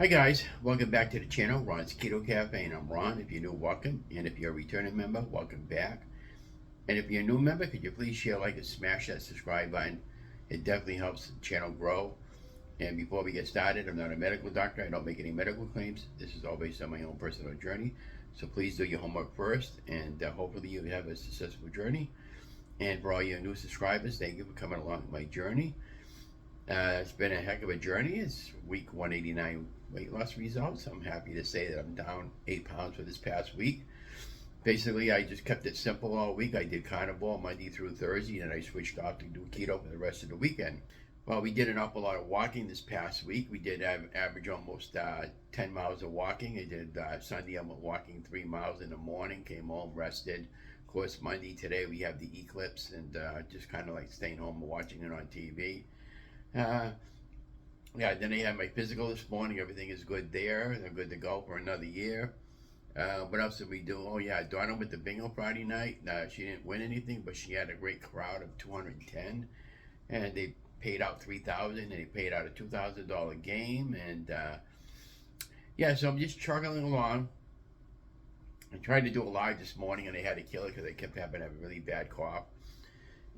Hi guys, welcome back to the channel, Ron's Keto Cafe, and I'm Ron. If you're new, welcome, and if you're a returning member, welcome back. And if you're a new member, could you please share, like, and smash that subscribe button? It definitely helps the channel grow. And before we get started, I'm not a medical doctor. I don't make any medical claims. This is all based on my own personal journey. So please do your homework first, and hopefully you have a successful journey. And for all your new subscribers, thank you for coming along my journey. It's been a heck of a journey. It's week 189 weight loss results. I'm happy to say that I'm down 8 pounds for this past week. Basically, I just kept it simple all week. I did carnivore Monday through Thursday, and I switched off to do keto for the rest of the weekend. Well, we did an awful lot of walking this past week. We did average almost 10 miles of walking. I did Sunday, I'm walking 3 miles in the morning, came home, rested. Of course, Monday, today, we have the Eclipse, and just kind of like staying home and watching it on TV. Yeah, then I had my physical this morning. Everything is good there. I'm good to go for another year. What else did we do? Oh yeah, Donna with the bingo Friday night. She didn't win anything, but she had a great crowd of 210, and they paid out $3,000, and they paid out a $2,000 game. And yeah, so I'm just chugging along. I tried to do a live this morning, and I had to kill it because I kept having a really bad cough.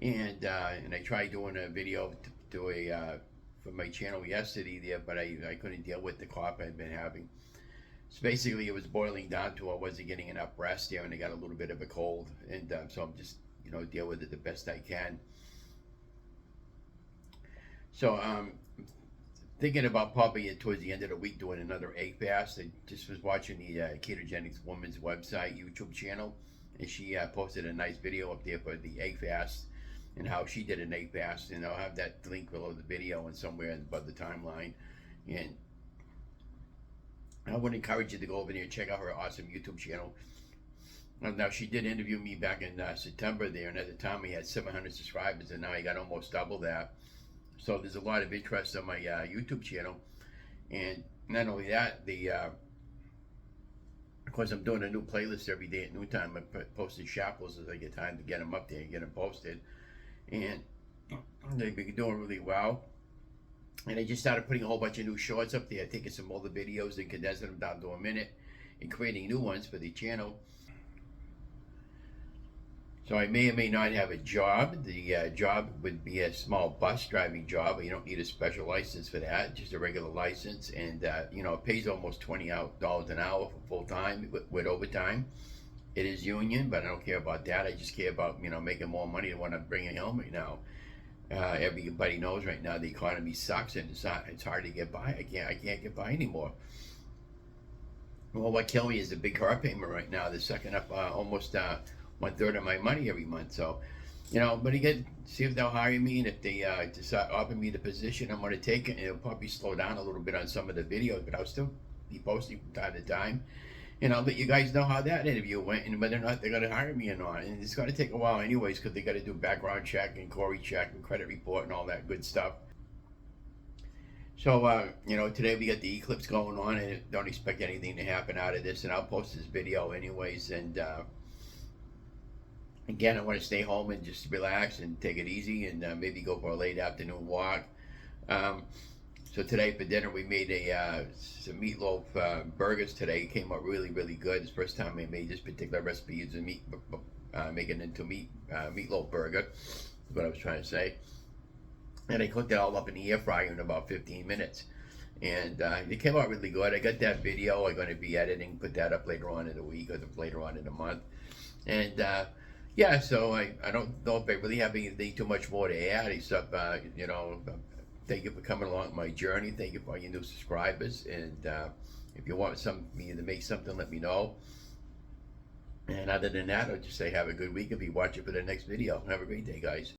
And I tried doing a video for my channel yesterday there, but I couldn't deal with the cough I'd been having. So basically, it was boiling down to I wasn't getting enough rest there, and I got a little bit of a cold, and so I'm just deal with it the best I can. So thinking about probably towards the end of the week doing another egg fast. I just was watching the Ketogenic Woman's website YouTube channel, and she posted a nice video up there for the egg fast and how she did an egg fast, and I'll have that link below the video and somewhere above the timeline. And I would encourage you to go over there and check out her awesome YouTube channel. Now, she did interview me back in September there, and at the time we had 700 subscribers, and now I got almost double that. So there's a lot of interest on my YouTube channel. And not only that, of course, I'm doing a new playlist every day at noontime. I posted Shrinkables as I get time to get them up there and get them posted. And they've been doing really well. And I just started putting a whole bunch of new shorts up there, taking some older videos and condensing them down to a minute and creating new ones for the channel. So I may or may not have a job. The job would be a small bus driving job. You don't need a special license for that, just a regular license. And it pays almost $20 an hour for full time with overtime. It is union, but I don't care about that. I just care about making more money than what I'm bringing home right now. Everybody knows right now the economy sucks, and it's hard to get by. I can't get by anymore. Well, what kills me is the big car payment right now. They're sucking up almost 1/3 of my money every month. So, but again, see if they'll hire me, and if they decide offer me the position, I'm going to take it. And it'll probably slow down a little bit on some of the videos, but I'll still be posting from time to time. And I'll let you guys know how that interview went and whether or not they're going to hire me or not. And it's going to take a while anyways, because they got to do background check and Corey check and credit report and all that good stuff. So, today we got the Eclipse going on, and don't expect anything to happen out of this. And I'll post this video anyways. And again, I want to stay home and just relax and take it easy, and maybe go for a late afternoon walk. So today for dinner we made some meatloaf burgers today. It came out really, really good. It's the first time I made this particular recipe using meat, making it into meatloaf burger, is what I was trying to say. And I cooked it all up in the air fryer in about 15 minutes. And it came out really good. I got that video. I'm going to be editing, put that up later on in the week or later on in the month. And yeah, so I don't know if I really have anything too much more to add, except, thank you for coming along my journey. Thank you for all your new subscribers. And if you want me to make something, let me know. And other than that, I'll just say have a good week and be watching for the next video. Have a great day, guys.